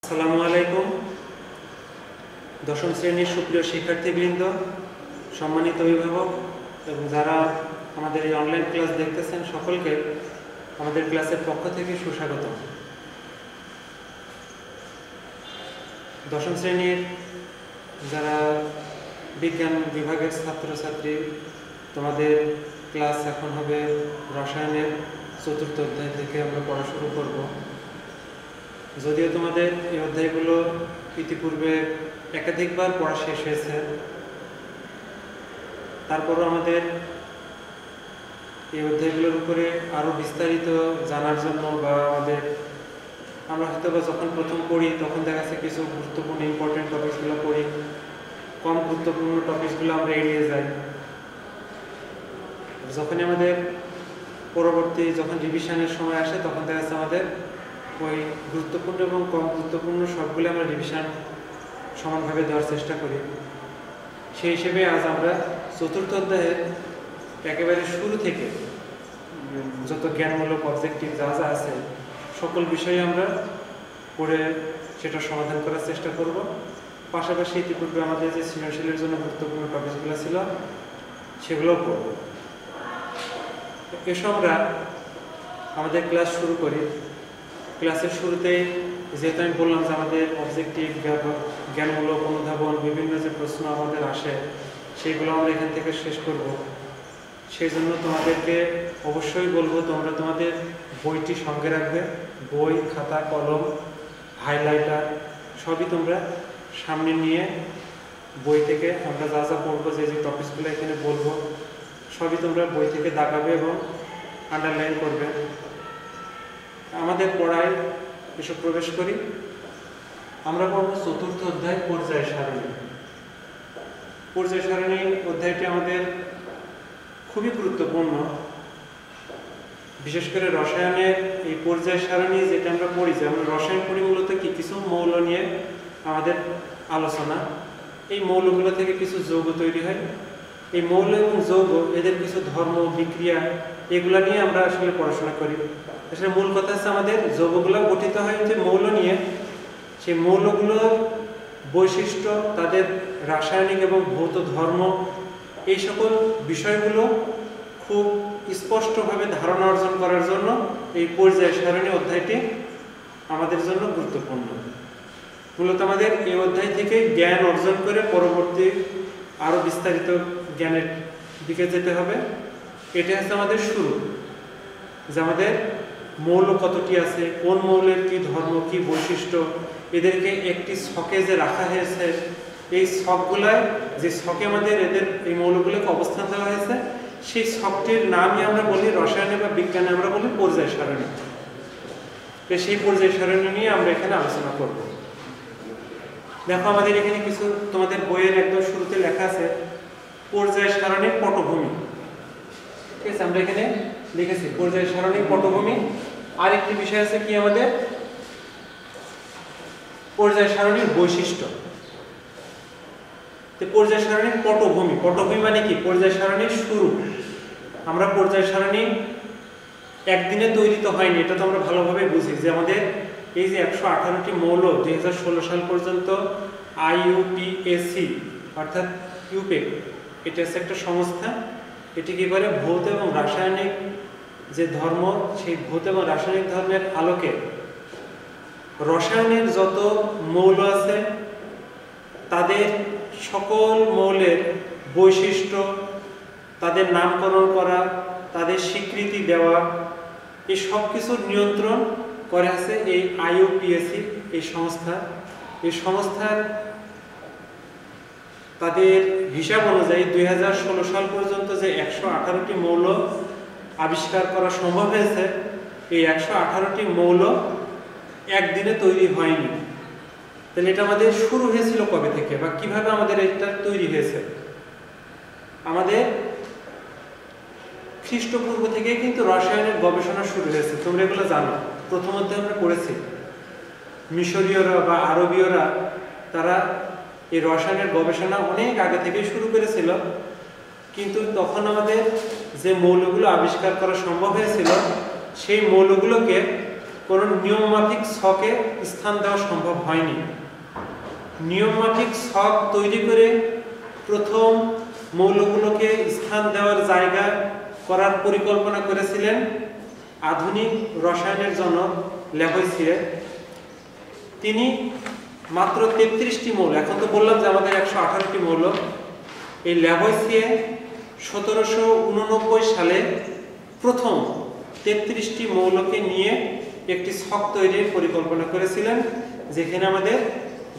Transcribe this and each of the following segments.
আসসালামু আলাইকুম। দশম শ্রেণীর সুপ্রিয় শিক্ষার্থীবৃন্দ, সম্মানিত অভিভাবক এবং যারা আমাদের এই অনলাইন ক্লাস দেখতেছেন, সকলকে আমাদের ক্লাসের পক্ষ থেকে সুস্বাগত। দশম শ্রেণীর যারা বিজ্ঞান বিভাগের ছাত্রছাত্রী, তোমাদের ক্লাস এখন হবে রসায়নের চতুর্থ অধ্যায় থেকে আমরা পড়া শুরু করব। যদিও তোমাদের এই অধ্যায়গুলো ইতিপূর্বে একাধিকবার পড়া শেষ হয়েছে, তারপরও আমাদের এই অধ্যায়গুলোর উপরে আরও বিস্তারিত জানার জন্য বা আমরা হয়তো বা যখন প্রথম পড়ি তখন দেখা যাচ্ছে কিছু গুরুত্বপূর্ণ ইম্পর্টেন্ট টপিকসগুলো পড়ি, কম গুরুত্বপূর্ণ টপিকসগুলো আমরা এড়িয়ে যাই। যখনই আমাদের পরবর্তী যখন রিভিশনের সময় আসে তখন দেখা যাচ্ছে আমাদের ওই গুরুত্বপূর্ণ এবং কম গুরুত্বপূর্ণ সবগুলো আমরা রিভিশন সমানভাবে দেওয়ার চেষ্টা করি। সেই হিসেবে আজ আমরা চতুর্থ অধ্যায়ের একেবারে শুরু থেকে যত জ্ঞানমূলক অবজেক্টিভ যা যা আছে সকল বিষয়ে আমরা পড়ে সেটা সমাধান করার চেষ্টা করব। পাশাপাশি ইতিপূর্বে আমাদের যে সৃজনশীলের জন্য গুরুত্বপূর্ণ টপিকগুলো ছিল সেগুলোও পড়ব। এসব আমরা আমাদের ক্লাস শুরু করি। ক্লাসের শুরুতেই যেহেতু আমি বললাম যে আমাদের অবজেক্টিভ জ্ঞানমূলক অনুধাবন বিভিন্ন যে প্রশ্ন আমাদের আসে সেইগুলো আমরা এখান থেকে শেষ করব। সেই জন্য তোমাদেরকে অবশ্যই বলবো তোমরা তোমাদের বইটি সঙ্গে রাখবে। বই, খাতা, কলম, হাইলাইটার সবই তোমরা সামনে নিয়ে বই থেকে আমরা যা যা পড়বো, যে যে টপিকসগুলো এখানে বলবো সবই তোমরা বই থেকে দাগাবে এবং আন্ডারলাইন করবে। আমাদের পড়ায় এসব প্রবেশ করি। আমরা পড়ব চতুর্থ অধ্যায় পর্যায় সারণী। পর্যায় সারণী অধ্যায়টি আমাদের খুবই গুরুত্বপূর্ণ। বিশেষ করে রসায়নের এই পর্যায় সারণী যেটা আমরা পড়ি, যে আমরা রসায়ন পড়ি মূলত কিছু মৌল নিয়ে আমাদের আলোচনা। এই মৌলগুলো থেকে কিছু যৌগ তৈরি হয়। এই মৌল এবং যৌগ এদের কিছু ধর্ম, বিক্রিয়া এগুলা নিয়ে আমরা আসলে পড়াশোনা করি। আসলে মূল কথা হচ্ছে আমাদের যৌগগুলো গঠিত হয় যে মৌল নিয়ে। সেই মৌলগুলোর বৈশিষ্ট্য, তাদের রাসায়নিক এবং ভৌত ধর্ম, এই সকল বিষয়গুলো খুব স্পষ্টভাবে ধারণা অর্জন করার জন্য এই পর্যায় সারণী অধ্যায়টি আমাদের জন্য গুরুত্বপূর্ণ। মূলত আমাদের এই অধ্যায় থেকে জ্ঞান অর্জন করে পরবর্তী আরও বিস্তারিত জ্ঞানের দিকে যেতে হবে। এটা হচ্ছে আমাদের শুরু, যে আমাদের মৌল কতটি আছে, কোন মৌলের কি ধর্ম, কি বৈশিষ্ট্য, এদেরকে একটি ছকে যে রাখা হয়েছে, এই ছকগুলায় যে ছকে আমাদের এদের এই মৌলগুলোকে অবস্থান দেওয়া হয়েছে, সেই ছকটির নামই আমরা বলি রসায়নে বা বিজ্ঞানে আমরা বলি পর্যায় সারণী। সেই পর্যায় সারণী নিয়ে আমরা এখানে আলোচনা করব। দেখো আমাদের এখানে কিছু তোমাদের বইয়ের একদম শুরুতে লেখা আছে পর্যায় সারণীর পটভূমি। ঠিক আছে, আমরা এখানে লিখেছি পর্যায় সারণীর পটভূমি। আরেকটি বিষয় আছে কি, আমাদের পর্যায় সারণীর বৈশিষ্ট্য। পর্যায় সারণীর পটভূমি, পটভূমি মানে কি? পর্যায় সারণীর শুরু। আমরা পর্যায় সারণী একদিনে তৈরি তো হয়নি, এটা তো আমরা ভালোভাবে বুঝি। যে আমাদের এই যে 118টি মৌল 2016 সাল পর্যন্ত IUPAC অর্থাৎ ইউপেক, এটা হচ্ছে একটা সংস্থা। এটি কি করে ভৌত এবং রাসায়নিক যে ধর্ম, সেই ভৌত এবং রাসায়নিক ধর্মের আলোকে রসায়নের যত মৌল আছে তাদের সকল মৌলের বৈশিষ্ট্য, তাদের নামকরণ করা, তাদের স্বীকৃতি দেওয়া, এই সব কিছুর নিয়ন্ত্রণ করে আছে এই IUPAC এই সংস্থা। এই সংস্থার তাদের হিসাব অনুযায়ী 2016 সাল পর্যন্ত যে 118টি মৌল আবিষ্কার করা সম্ভব হয়েছে, এই 118টি মৌল একদিনে তৈরি হয়নি। তাহলে এটা আমাদের শুরু হয়েছিল কবে থেকে বা কিভাবে আমাদের এটা তৈরি হয়েছে? আমাদের খ্রিস্টপূর্ব থেকে কিন্তু রসায়নের গবেষণা শুরু হয়েছে। তোমরা এগুলো জানো, প্রথম অধ্যায়ে আমরা পড়েছি। মিশরীয়রা বা আরবীয়রা তারা এই রসায়নের গবেষণা অনেক আগে থেকে শুরু করেছিল, কিন্তু তখন আমাদের যে মৌলগুলো আবিষ্কার করা সম্ভব হয়েছিল সেই মৌলগুলোকে কোনো নিয়মমাফিক ছকে স্থান দেওয়া সম্ভব হয়নি। নিয়মমাফিক ছক তৈরি করে প্রথম মৌলগুলোকে স্থান দেওয়ার জায়গা করার পরিকল্পনা করেছিলেন আধুনিক রসায়নের জনক ল্যাভোইসিয়ে। তিনি মাত্র 33টি মৌল, এখন তো বললাম যে আমাদের 118টি মৌল, এই ল্যাভোইসিয়ে 1789 সালে প্রথম 33টি মৌলকে নিয়ে একটি ছক তৈরির পরিকল্পনা করেছিলেন, যেখানে আমাদের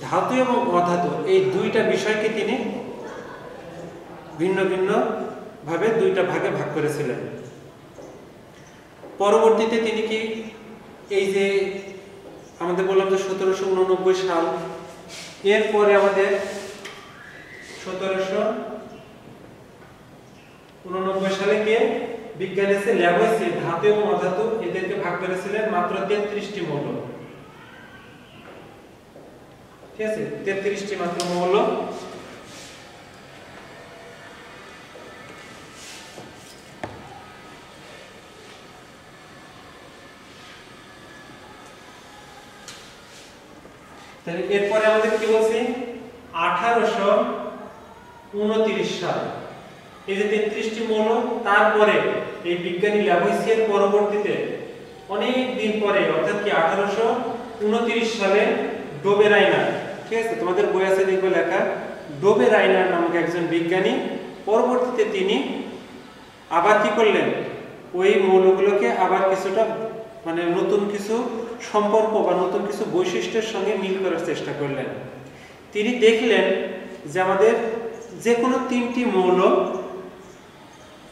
ধাতু এবং অধাতু এই দুইটা বিষয়কে তিনি ভিন্ন ভিন্ন ভাবে দুইটা ভাগে ভাগ করেছিলেন। পরবর্তীতে তিনি কি এই যে আমাদের বললাম যে 1789 সাল, এরপরে আমাদের 1789 সালে কে বিজ্ঞানী আছে ল্যাভোইসিয়ে ধাতু এবং অধাতু এদেরকে ভাগ করেছিলেন মাত্র 33টি মৌল। ঠিক আছে, 33টি মাত্র মৌল। তাহলে এরপরে আমাদের কি বলছি 1829 সাল, এই যে 33টি মৌল, তারপরে এই বিজ্ঞানী ল্যাভোইসিয়ের পরবর্তীতে অনেক দিন পরে অর্থাৎ কি 1829 সালে ডোবেরাইনার, ঠিক আছে তোমাদের বই আছে দেখবে লেখা, ডোবেরাইনার নামক একজন বিজ্ঞানী পরবর্তীতে তিনি আবার কি করলেন, ওই মৌলগুলোকে আবার কিছুটা মানে নতুন কিছু সম্পর্ক বা নতুন কিছু বৈশিষ্ট্যের সঙ্গে মিল করার চেষ্টা করলেন। তিনি দেখলেন যে আমাদের যে কোনো 3টি মৌল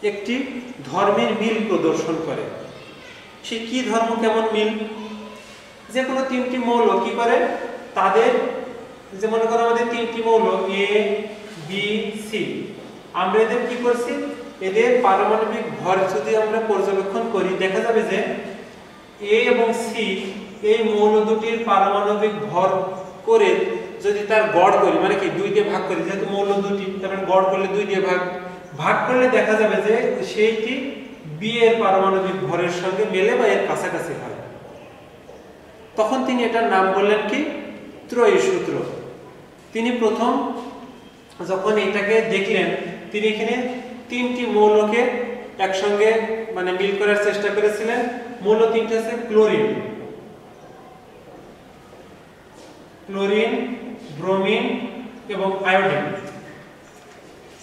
একটি ধর্মের মিল প্রদর্শন করে। সে কি ধর্ম, কেমন মিল? যে কোনো 3টি মৌল কি করে, তাদের যে মনে করো আমাদের 3টি মৌল এ বি সি, আমরা এদের কি করছি, এদের পারমাণবিক ভর যদি আমরা পর্যবেক্ষণ করি দেখা যাবে যে এ এবং সি এই মৌল দুটির পারমাণবিক ভর করে যদি তার গড় করি, মানে কি 2 দিয়ে ভাগ করি, যেহেতু মৌল দুটি তার গড় করলে 2 দিয়ে ভাগ করলে দেখা যাবে যে সেইটি বি এর পারমাণবিক ভরের সঙ্গে মেলে বা এর কাছাকাছি হয়। তখন তিনি এটার নাম বললেন কি ত্রয়ী সূত্র। তিনি প্রথম যখন এটাকে দেখলেন, তিনি এখানে 3টি মৌলকে একসঙ্গে মানে মিল করার চেষ্টা করেছিলেন। মৌল 3টি আছে ক্লোরিন, ব্রোমিন এবং আয়োডিন।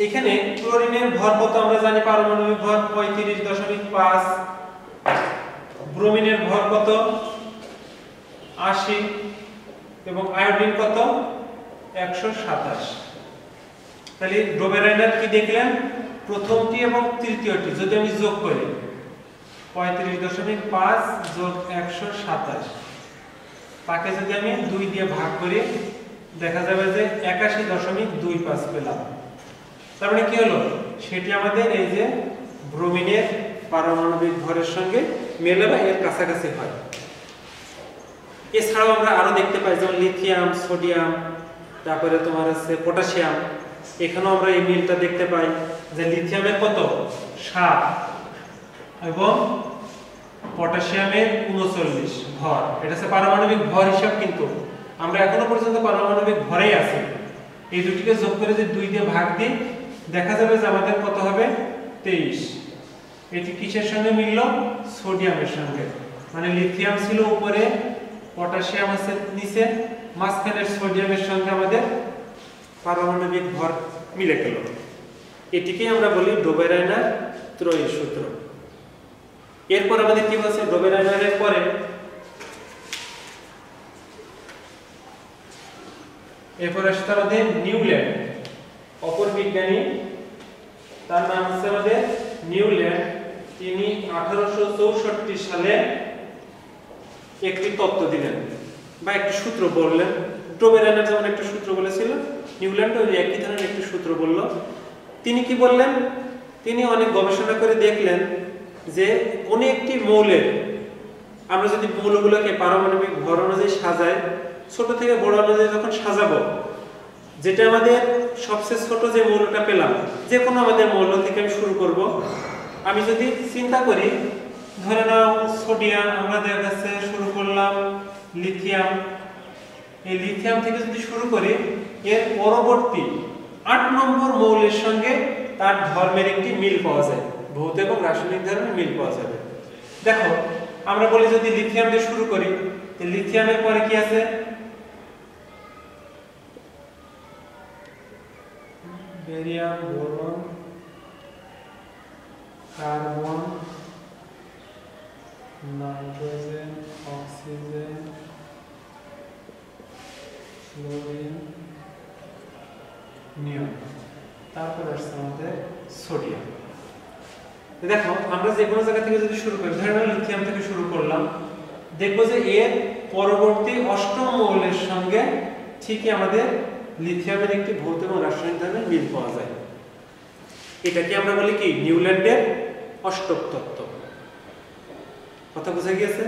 এখানে ক্লোরিনের ভর কত আমরা জানি, পারমাণবিক ভর 35.5, ব্রোমিনের ভর কত 80 এবং আয়োডিন কত 127। তাহলে ডোবেরাইনার কি দেখলেন, প্রথমটি এবং তৃতীয়টি যদি আমি যোগ করি 35.5 যোগ 127, তাকে যদি আমি 2 দিয়ে ভাগ করি দেখা যাবে যে 81.25 পেলাম। তার মানে কি হলো, সেটি আমাদের এই যে ব্রোমিনের পারমাণবিক ভরের সঙ্গে মেলে বা এর কাছাকাছি হয়। এছাড়াও আমরা আরো দেখতে পাই যেমন লিথিয়াম, সোডিয়াম, তারপরে তোমার আছে পটাশিয়াম, এখানেও আমরা এই মিলটা দেখতে পাই যে লিথিয়ামের কত 7 এবং পটাশিয়ামের 39 ভর। এটা হচ্ছে পারমাণবিক ভর হিসাব, কিন্তু আমরা এখনো পর্যন্ত পারমাণবিক ভরেই আছি। এই দুটিকে যোগ করে যদি 2 দিয়ে ভাগ দিই দেখা যাবে যে আমাদের কত হবে 23। এটি কিসের সঙ্গে মিলল, সোডিয়ামের সঙ্গে, মানে লিথিয়াম ছিল উপরে, পটাশিয়াম আছে নিচে, মাঝখানের সোডিয়ামের সঙ্গে আমাদের পারমাণবিক ভর মিলে গেল। এটিকেই আমরা বলি ডোবেরাইনার ত্রয়ী সূত্র। এরপর আমাদের কি বলছে, ডোবেরাইনারের পরে এরপর আসছে আমাদের নিউল্যান্ড, অপর বিজ্ঞানী, তার নাম হচ্ছে আমাদের নিউল্যান্ড। তিনি 1864 সালে একটি তত্ত্ব দিলেন বা একটি সূত্র বললেন। ডোবেরাইনার যেমন একটা সূত্র বলেছিল, নিউল্যান্ড ওই একই ধরনের একটি সূত্র বলল। তিনি কি বললেন, তিনি অনেক গবেষণা করে দেখলেন যে কোনো একটি মৌলের আমরা যদি মৌলগুলোকে পারমাণবিক ভর অনুযায়ী সাজাই, ছোট থেকে বড় অনুযায়ী যখন সাজাবো, যেটা আমাদের সবচেয়ে ছোট যে মৌলটা পেলাম, যে কোনো আমাদের মৌল থেকে আমি শুরু করব। আমি যদি চিন্তা করি, ধরে নাও ছোট সোডিয়াম, আমরা দেখা যাচ্ছে শুরু করলাম লিথিয়াম। এই লিথিয়াম থেকে যদি শুরু করি, এর পরবর্তী 8 নম্বর মৌলের সঙ্গে তার ধর্মের একটি মিল পাওয়া যায়, ভৌত এবং রাসায়নিক ধর্মের মিল পাওয়া যাবে। দেখো আমরা বলি যদি লিথিয়াম দিয়ে শুরু করি, লিথিয়ামের পরে কি আছে? Barium, boron, carbon, nitrogen, oxygen, chlorine, neon. তারপর আসছে আমাদের সোডিয়াম। দেখো আমরা যে কোনো জায়গা থেকে যদি শুরু করি, ধরে নাও লিথিয়াম থেকে শুরু করলাম, দেখবো যে এর পরবর্তী 8ম মৌলের সঙ্গে ঠিকই আমাদের লিথিয়ামের একটি ভৌত এবং রাসায়নিক ধর্মের মিল পাওয়া যায়। এটাকে আমরা বলি কি নিউল্যান্ডের অষ্টক তত্ত্ব। কথা বুঝা গিয়েছে?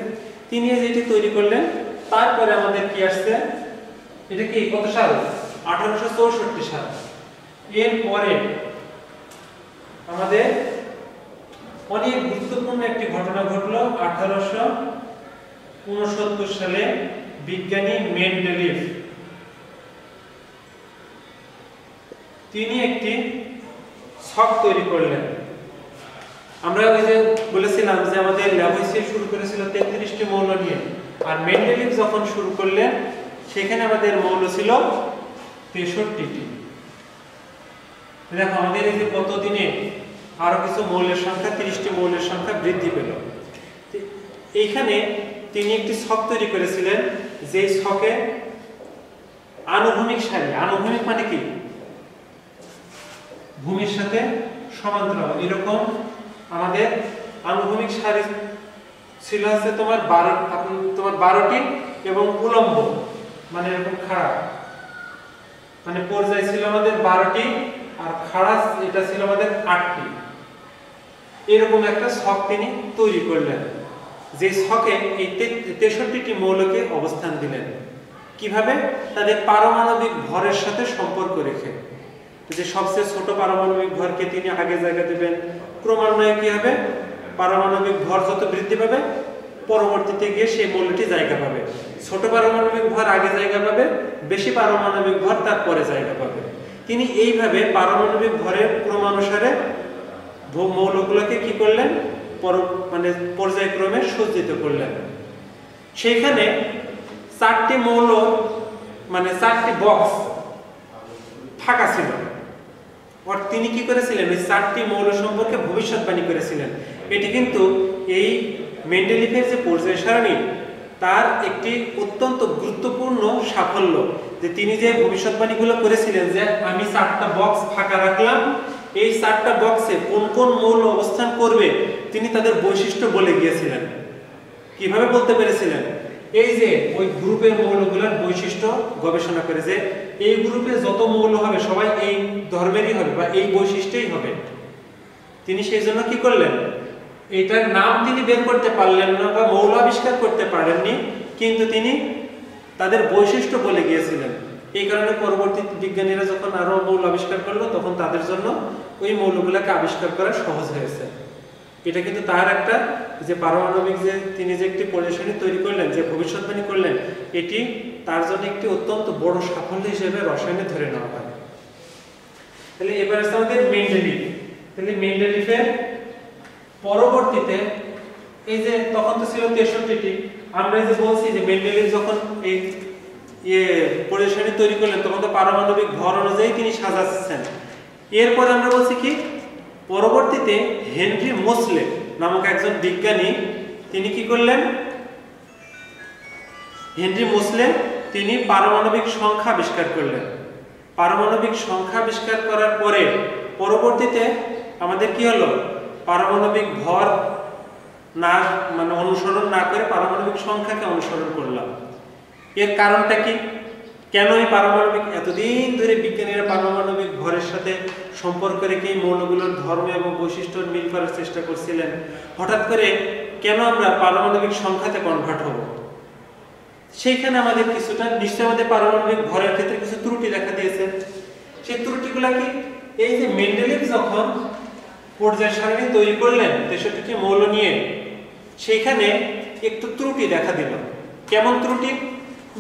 তিনি যেটি তৈরি করলেন, তারপরে আমাদের কি আসছে, এটা কি কত সাল? 1864 সাল। এরপরে আমাদের অনেক গুরুত্বপূর্ণ একটি ঘটনা ঘটলো 1869 সালে। বিজ্ঞানী মেন্ডেলিভ তিনি একটি ছক তৈরি করলেন। আমরা ওই যে বলেছিলাম যে আমাদের ল্যাভয়েসিয়ার শুরু করেছিল 33টি মৌল নিয়ে, আর মেন্ডেলিভ যখন শুরু করলেন সেখানে আমাদের মৌল ছিল 63টি। দেখো আমাদের এই যে কত দিনে আরো কিছু মৌলের সংখ্যা, 30টি মৌলের সংখ্যা বৃদ্ধি পেল। এইখানে তিনি একটি ছক তৈরি করেছিলেন, যে ছকে আনুভূমিক সারি, আনুভূমিক মানে কি ভূমির সাথে সমান্তরাল, এরকম আমাদের আনুভূমিক সারি ছিল আছে তোমার 12টি, এবং উলম্ব মানে এরকম খাড়া, মানে পর্যায় ছিল আমাদের 12টি, আর খাড়া এটা ছিল আমাদের 8টি। এরকম একটা ছক তিনি তৈরি করলেন, যে ছকে এই 63টি মৌলকে অবস্থান দিলেন। কিভাবে? তাদের পারমাণবিক ভরের সাথে সম্পর্ক রেখে। যে সবচেয়ে ছোট পারমাণবিক ভরকে তিনি আগে জায়গা দেবেন, ক্রমান্বয়ে কি হবে, পারমাণবিক ভর যত বৃদ্ধি পাবে পরবর্তীতে গিয়ে সেই মৌলটি জায়গা পাবে। ছোট পারমাণবিক ভর আগে জায়গা পাবে, বেশি পারমাণবিক ভর তারপরে জায়গা পাবে। তিনি এইভাবে পারমাণবিক ভরের ক্রমানুসারে মৌলগুলোকে কি করলেন, মানে পর্যায়ক্রমে সজ্জিত করলেন। সেইখানে 4টি মৌল, মানে 4টি বক্স ফাঁকা ছিল। আর তিনি কি করেছিলেন, এই 4টি মৌল সম্পর্কে ভবিষ্যৎবাণী করেছিলেন। এটি কিন্তু এই মেন্ডেলিভের যে পর্যায় সারণী, তার একটি অত্যন্ত গুরুত্বপূর্ণ সাফল্য, যে তিনি যে ভবিষ্যৎবাণীগুলো করেছিলেন, যে আমি 4টা বক্স ফাঁকা রাখলাম, এই 4টা বক্সে কোন কোন মৌল অবস্থান করবে তিনি তাদের বৈশিষ্ট্য বলে গিয়েছিলেন। কিভাবে বলতে পেরেছিলেন? এই যে ওই গ্রুপের মৌলগুলোর বৈশিষ্ট্য গবেষণা করে, যে এই গ্রুপে যত মৌল হবে সবাই এই ধর্মেরই হবে বা এই বৈশিষ্ট্যই হবে। তিনি সেই জন্য কি করলেন, এটার নাম তিনি বের করতে পারলেন না বা মৌল আবিষ্কার করতে পারেননি, কিন্তু তিনি তাদের বৈশিষ্ট্য বলে গিয়েছিলেন। এই কারণে পরবর্তী বিজ্ঞানীরা যখন আরো মৌল আবিষ্কার করলো, তখন তাদের জন্য ওই মৌলগুলোকে আবিষ্কার করা সহজ হয়েছে। এটা কিন্তু তার একটা যে পারমাণবিক যে তিনি যে একটি পরিবেশনী তৈরি করলেন, যে ভবিষ্যৎবাণী করলেন, এটি তার জন্য একটি অত্যন্ত বড় সাফল্য হিসেবে রসায়নে ধরে নেওয়া হয়। তাহলে এবার আসছে আমাদের মেন্ডেলিভ। তাহলে মেন্ডেলিভের পরবর্তীতে এই যে তখন তো ছিল 63টি, আমরা এই যে বলছি যে মেন্ডেলিভ যখন এই পরিবেশনী তৈরি করলেন, তখন তো পারমাণবিক ভর অনুযায়ী তিনি সাজাচ্ছেন। এরপর আমরা বলছি কি, পরবর্তীতে হেনরি মোসলে নামক একজন বিজ্ঞানী তিনি কি করলেন, হেনরি মোসলে তিনি পারমাণবিক সংখ্যা আবিষ্কার করলেন। পারমাণবিক সংখ্যা আবিষ্কার করার পরে পরবর্তীতে আমাদের কি হলো, পারমাণবিক ভর না মানে অনুসরণ না করে পারমাণবিক সংখ্যাকে অনুসরণ করলাম। এর কারণটা কি, কেন এই পারমাণবিক এতদিন ধরে বিজ্ঞানীরা পারমাণবিক ভরের সাথে সম্পর্ক রেখে মৌলগুলোর ধর্ম এবং বৈশিষ্ট্য মিল করার চেষ্টা করছিলেন, হঠাৎ করে কেন আমরা পারমাণবিক সংখ্যাতে কনভার্ট হব? সেইখানে আমাদের কিছুটা নিশ্চয় আমাদের পারমাণবিক ভরের ক্ষেত্রে কিছু ত্রুটি দেখা দিয়েছে। সেই ত্রুটিগুলা কি, এই যে মেন্ডেলিভ যখন পর্যায় সারণী তৈরি করলেন 63টি মৌল নিয়ে, সেইখানে একটু ত্রুটি দেখা দিল। কেমন ত্রুটি?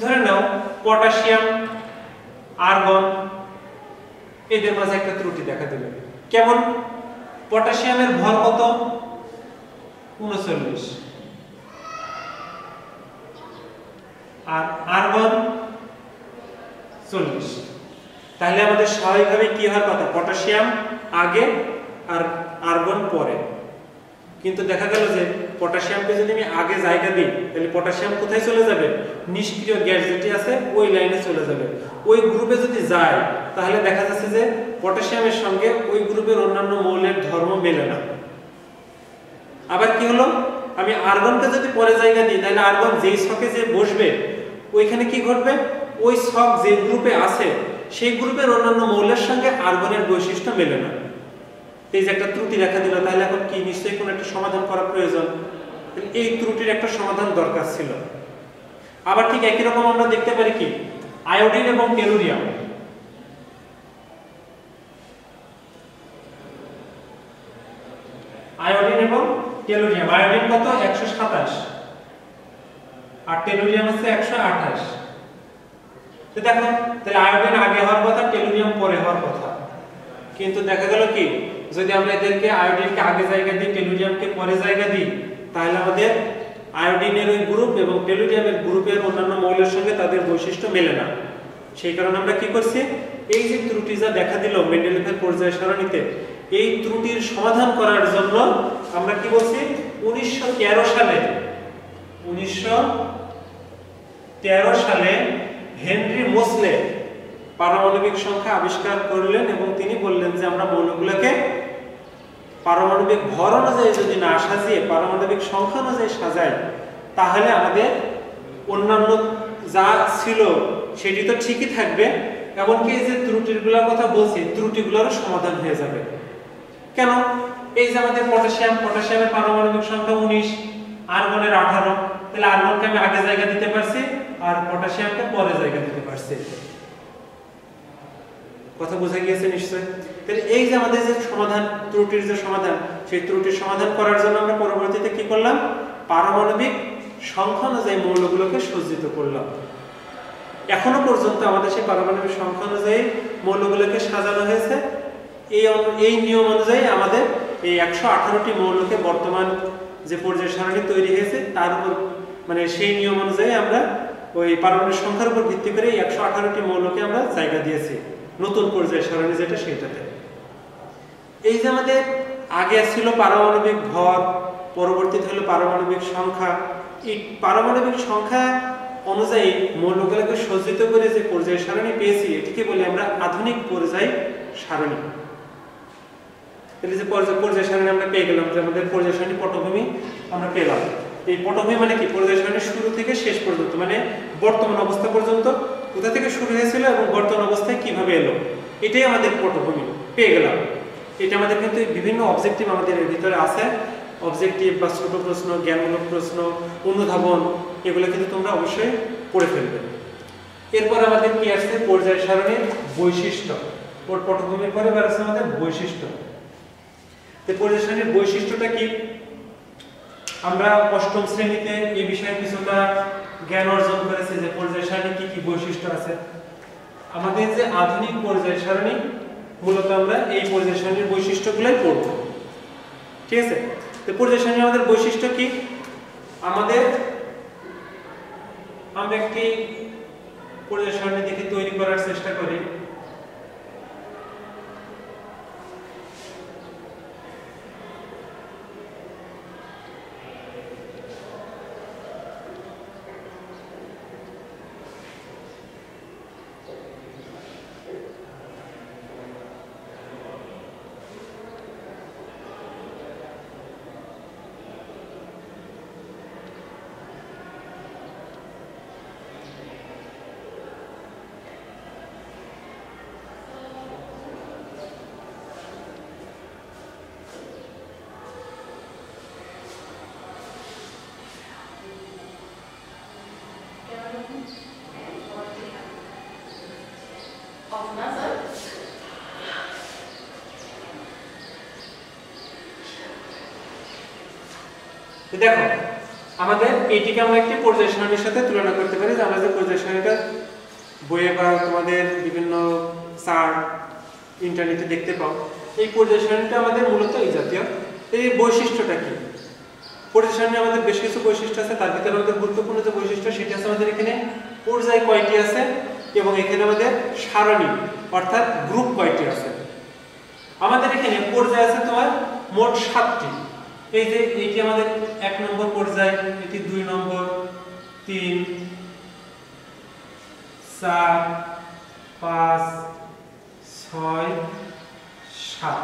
ধরে নাও পটাশিয়াম, আর্গন এদের মাঝে একটা ত্রুটি দেখা দিল। কেমন? পটাশিয়ামের ভর কত? 39, আর আর্গন 40। তাহলে আমাদের স্বাভাবিকভাবে কি হওয়ার কথা? পটাশিয়াম আগে আর আর্গন পরে। কিন্তু দেখা গেল যে পটাশিয়ামকে যদি আমি আগে জায়গা দিই তাহলে পটাশিয়াম কোথায় চলে যাবে? নিষ্ক্রিয় গ্যাস যেটি আছে ওই লাইনে চলে যাবে। ওই গ্রুপে যদি যায় তাহলে দেখা যাচ্ছে যে পটাশিয়ামের সঙ্গে ওই গ্রুপের অন্যান্য মৌলের ধর্ম মেলে না। আবার কি হলো? আমি আর্গনকে যদি পরে জায়গা দিই তাহলে আর্গন যেই ছকে যে বসবে ওইখানে কি ঘটবে? ওই ছক যে গ্রুপে আছে সেই গ্রুপের অন্যান্য মৌলের সঙ্গে আর্গনের বৈশিষ্ট্য মেলে না। এই যে একটা ত্রুটি দেখা দিল, তাহলে এখন কি নিশ্চয়ই কোনো একটা সমাধান করা প্রয়োজন। এই ত্রুটির একটা সমাধান দরকার ছিল। আবার ঠিক একই রকম আমরা দেখতে পারি কি আয়োডিন এবং টেলুরিয়াম। আয়োডিন এবং টেলুরিয়াম, আয়োডিন কত? 127 আর টেলুরিয়াম হচ্ছে 128। তো দেখো তাহলে আয়োডিন আগে হওয়ার কথা, টেলুরিয়াম পরে হওয়ার কথা। কিন্তু দেখা গেল কি যদি আমরা এদেরকে আয়োডিনকে আগে জায়গা দিই, টেলুরিয়ামকে পরে জায়গা দিই, তাহলে আমাদের আয়োডিনের ওই গ্রুপ এবং টেলুরিয়ামের গ্রুপের অন্যান্য মৌলের সঙ্গে তাদের বৈশিষ্ট্য মেলে না। সেই কারণে আমরা কি করছি? এই যে ত্রুটি যা দেখা দিল মেন্ডেলিভের পর্যায় সারণীতে, এই ত্রুটির সমাধান করার জন্য আমরা কি বলছি? 1913 সালে হেনরি মোসলে পারমাণবিক সংখ্যা আবিষ্কার করলেন এবং তিনি বললেন যে আমরা মৌলগুলোকে পারমাণবিক ভর অনুযায়ী যদি না সাজিয়ে পারমাণবিক সংখ্যা অনুযায়ী সাজাই তাহলে আমাদের অন্যান্য যা ছিল সেটি তো ঠিকই থাকবে, এমনকি এই যে ত্রুটিগুলোর কথা বলছি ত্রুটিগুলোরও সমাধান হয়ে যাবে। কেন? এই যে আমাদের পটাশিয়ামের পারমাণবিক সংখ্যা 19, আর্গনের 18, তাহলে আর্গনকে আমি আগে জায়গা দিতে পারছি আর পটাশিয়ামকে পরে জায়গা দিতে পারছি। কথা বোঝা গিয়েছে নিশ্চয়? তাহলে এই যে আমাদের যে সমাধান, ত্রুটির যে সমাধান, সেই ত্রুটির সমাধান করার জন্য আমরা পরবর্তীতে কি করলাম? পারমাণবিক সংখ্যা অনুযায়ী মৌলগুলোকে সজ্জিত করলাম। এখনো পর্যন্ত আমাদের সেই পারমাণবিক সংখ্যা অনুযায়ী মৌলগুলোকে সাজানো হয়েছে। এই নিয়ম অনুযায়ী আমাদের এই 118টি মৌলকে বর্তমান যে পর্যায় সারণী তৈরি হয়েছে তার উপর মানে সেই নিয়ম অনুযায়ী আমরা ওই পারমাণবিক সংখ্যার উপর ভিত্তি করে এই 118টি মৌলকে আমরা জায়গা দিয়েছি নতুন পর্যায় সারণী যেটা সেটাতে। এই যে আমাদের আগে ছিল পারমাণবিক ভর, পরবর্তীতে হলো পারমাণবিক সংখ্যা। এই পারমাণবিক সংখ্যা অনুযায়ী মৌলগুলোকে সজ্জিত করে যে পর্যায় সারণী পেয়েছি এটিকে বলি আমরা আধুনিক পর্যায় সারণী। তাহলে যে পর্যায় সারণী আমরা পেয়ে গেলাম, যে আমাদের পর্যায় সারণী পটভূমি আমরা পেলাম। এই পটভূমি মানে কি? পর্যায় সারণীর শুরু থেকে শেষ পর্যন্ত, মানে বর্তমান অবস্থা পর্যন্ত কোথা থেকে শুরু হয়েছিল এবং বর্তমান অবস্থায় কিভাবে এলো, এটাই আমাদের পটভূমি পেয়ে গেলাম। এটা আমাদের কিন্তু বিভিন্ন অবজেক্টিভ আমাদের এর ভিতরে আছে। অবজেক্টিভ বা ছোট প্রশ্ন, জ্ঞানমূলক প্রশ্ন, অনুধাবন, এগুলো কিন্তু তোমরা অবশ্যই পড়ে ফেলবে। এরপর আমাদের কি আসছে? পর্যায় সারণীর বৈশিষ্ট্য। পটভূমির পরে এবার আছে আমাদের বৈশিষ্ট্য। তো পর্যায় সারণীর বৈশিষ্ট্যটা কি? আমরা অষ্টম শ্রেণীতে এই বিষয়ে কিছুটা জ্ঞান অর্জন করেছি যে পর্যায় সারণী কি কি বৈশিষ্ট্য আছে। আমাদের যে আধুনিক পর্যায় সারণী মূলত আমরা এই পর্যায় সারণীর বৈশিষ্ট্যগুলোই পড়ব। ঠিক আছে? তো পর্যায় সারণীর আমাদের বৈশিষ্ট্য কি? আমরা একটি পর্যায় সারণী দেখে তৈরি করার চেষ্টা করি। দেখো আমাদের এইটিকে আমরা একটি পর্যায় সারণীর সাথে তুলনা করতে পারি, যে আমরা যে পর্যায় সারণীটা বইয়ে বা তোমাদের বিভিন্ন চার্ট ইন্টারনেটে দেখতে পাও, এই পর্যায় সারণীটা আমাদের মূলত এই জাতীয়। এই বৈশিষ্ট্যটা কি? পর্যায় সারণী আমাদের বেশ কিছু বৈশিষ্ট্য আছে, তার ভিতরে আমাদের গুরুত্বপূর্ণ যে বৈশিষ্ট্য সেটা আছে আমাদের এখানে পর্যায় কয়টি আছে এবং এখানে আমাদের সারণী অর্থাৎ গ্রুপ কয়টি আছে। আমাদের এখানে পর্যায় আছে তোমার মোট 7টি। এই যে এইটি আমাদের 1 নম্বর পর্যায়, এটি 2 নম্বর, 3, 4, 5, 6, 7।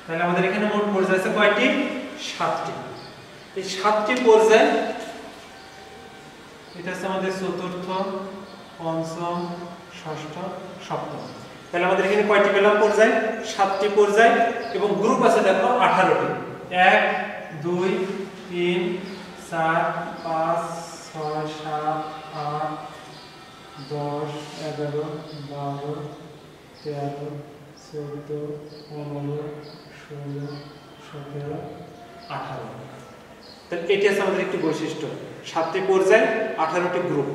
তাহলে আমাদের এখানে মোট পর্যায় আছে কয়টি? 7টি। এই 7টি পর্যায়, এটা আছে আমাদের চতুর্থ, পঞ্চম, ষষ্ঠ, সপ্তম। তাহলে আমাদের এখানে কয়টি পেলাম পর্যায়? 7টি পর্যায় এবং গ্রুপ আছে দেখো 18টি। 1, 2, 3, 4, 5, 6, 7, 8, 10, 11, 12, 13, 14, 15, 16, 17, 18। তাহলে এটি আছে আমাদের একটি বৈশিষ্ট্য, 7টি পর্যায়, 18টি গ্রুপ।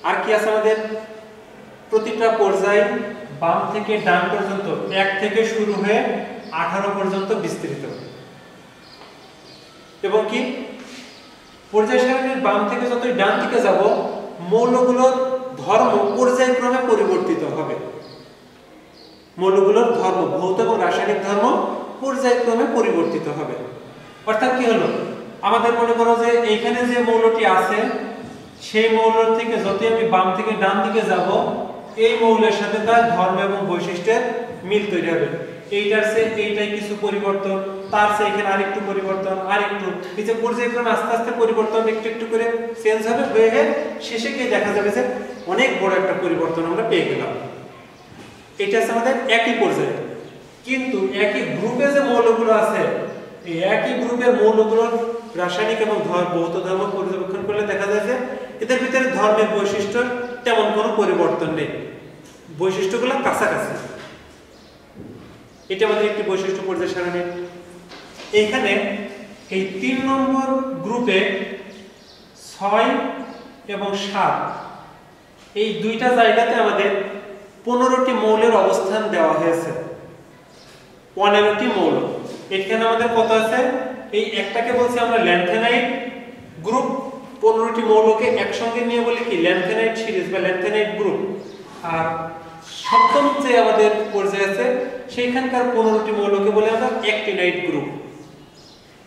আর কি আছে আমাদের? প্রতিটা পর্যায় বাম থেকে ডান পর্যন্ত 1 থেকে শুরু হয়ে 18 পর্যন্ত বিস্তৃত। এবং কি পর্যায় সারণীর বাম থেকে যতই ডান দিকে যাব, মৌলগুলোর ধর্ম পর্যায়ক্রমে পরিবর্তিত হবে। মৌলগুলোর ধর্ম, ভৌত এবং রাসায়নিক ধর্ম পর্যায়ক্রমে পরিবর্তিত হবে। অর্থাৎ কি হলো, আমাদের মনে করো যে এইখানে যে মৌলটি আছে, সেই মৌলের থেকে যতই আমি বাম থেকে ডান দিকে যাব, এই মৌলের সাথে তার ধর্ম এবং বৈশিষ্ট্যের মিল তৈরি হবে। এইটার চেয়ে এইটাই কিছু পরিবর্তন, তার চেয়ে এখানে আরেকটু পরিবর্তন, আরেকটু, এই যে পর্যায়ক্রমে আস্তে আস্তে পরিবর্তন একটু একটু করে চেঞ্জ হবে, হয়ে গিয়ে শেষে গিয়ে দেখা যাবে যে অনেক বড় একটা পরিবর্তন আমরা পেয়ে গেলাম। এটা আছে আমাদের একই পর্যায়ে। কিন্তু একই গ্রুপে যে মৌলগুলো আছে, এই একই গ্রুপের মৌলগুলোর রাসায়নিক এবং ভৌত ধর্ম পর্যবেক্ষণ করলে দেখা যায় যে এদের ভিতরে ধর্মের বৈশিষ্ট্য তেমন কোনো পরিবর্তন নেই, বৈশিষ্ট্যগুলো কাছাকাছি। এটা আমাদের একটি বৈশিষ্ট্য পর্যায় সারণী। এইখানে এই 3 নম্বর গ্রুপে 6 এবং 7, এই দুইটা জায়গাতে আমাদের 15টি মৌলের অবস্থান দেওয়া হয়েছে। 15টি মৌল। এখানে আমাদের কত আছে? এই একটাকে বলছি আমরা ল্যান্থেনাইট গ্রুপ। 15টি মৌলকে একসঙ্গে নিয়ে বলি কি ল্যান্থেনাইট সিরিজ বা ল্যান্থেনাইট গ্রুপ। আর সপ্তম যে আমাদের পর্যায়ে আছে, সেইখানকার 15টি মৌলকে বলে আমরা অ্যাক্টিনাইট গ্রুপ।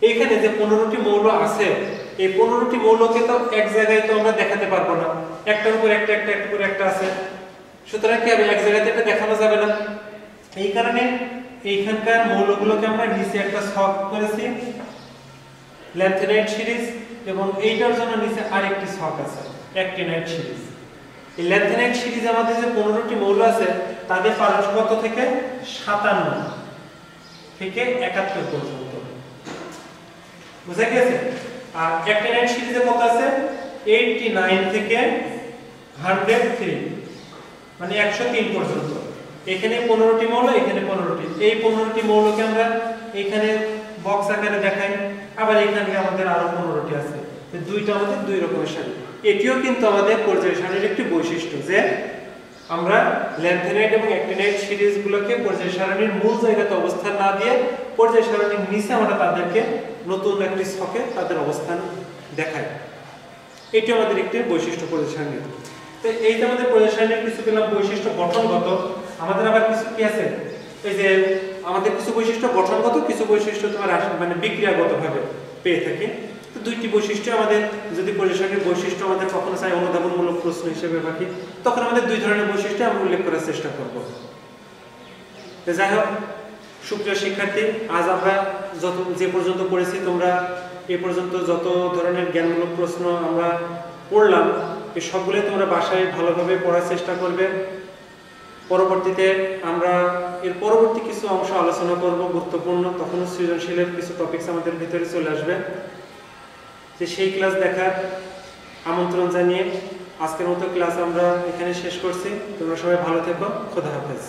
এইখানে যে 15টি মৌল আছে, এই 15টি মৌলকে তো এক জায়গায় তো আমরা দেখাতে পারবো না, একটার উপর একটা একটা একটা করে একটা আছে, সুতরাং কি হবে, এক জায়গাতে এটা দেখানো যাবে না। এই কারণে এইখানকার মৌলগুলোকে আমরা নিচে একটা ছক করেছি ল্যান্থেনাইট সিরিজ, এবং এইটার জন্য নিচে আরেকটি ছক আছে অ্যাক্টিনাইট সিরিজ। এই ল্যান্থেনাইট সিরিজে আমাদের যে 15টি মৌল আছে, তাদের পারমাণবিক কত থেকে 57 থেকে 71 পর্যন্ত, বুঝা গেছে? আর অ্যাক্টিনাইট সিরিজে কত আছে? 89 থেকে 103, মানে 103 পর্যন্ত। এখানে 15টি মৌল, এখানে 15টি। এই 15টি মৌলকে আমরা এখানে বক্স আকারে দেখাই, আবার এখানে আমাদের আরো 15টি আছে। দুইটা আমাদের দুই রকমের সারি। এটিও কিন্তু আমাদের পর্যায় সারণীর একটি বৈশিষ্ট্য, যে আমরা ল্যান্থেনাইট এবং অ্যাক্টিনাইট সিরিজগুলোকে পর্যায় সারণীর মূল জায়গাতে অবস্থান না দিয়ে পর্যায় সারণীর নিচে আমরা তাদেরকে নতুন একটি ছকে তাদের অবস্থান দেখাই। এটি আমাদের একটি বৈশিষ্ট্য পর্যায় সারণীর। তো এই যে আমাদের পর্যায় সারণীর কিছু পেলাম বৈশিষ্ট্য গঠনগত, আমাদের আবার কিছু কি আছে, এই যে আমাদের কিছু বৈশিষ্ট্য গঠনগত, কিছু বৈশিষ্ট্য তোমার মানে বিক্রিয়াগতভাবে পেয়ে থাকি। তো দুইটি বৈশিষ্ট্য আমাদের, যদি পর্যায় সারণীর বৈশিষ্ট্য আমাদের কখনো চাই অনুধাবনমূলক প্রশ্ন হিসেবে রাখি, তখন আমাদের দুই ধরনের বৈশিষ্ট্য আমরা উল্লেখ করার চেষ্টা করব। যাই হোক সুপ্রিয় শিক্ষার্থী, আজ আমরা যে পর্যন্ত পড়েছি, তোমরা এ পর্যন্ত যত ধরনের জ্ঞানমূলক প্রশ্ন আমরা পড়লাম, এই সবগুলোই তোমরা বাসায় ভালোভাবে পড়ার চেষ্টা করবে। পরবর্তীতে আমরা এর পরবর্তী কিছু অংশ আলোচনা করব গুরুত্বপূর্ণ, তখন সৃজনশীলের কিছু টপিকস আমাদের ভিতরে চলে আসবে। যে সেই ক্লাস দেখার আমন্ত্রণ জানিয়ে আজকের মতো ক্লাস আমরা এখানে শেষ করছি। তোমরা সবাই ভালো থেকো। খোদা হাফেজ।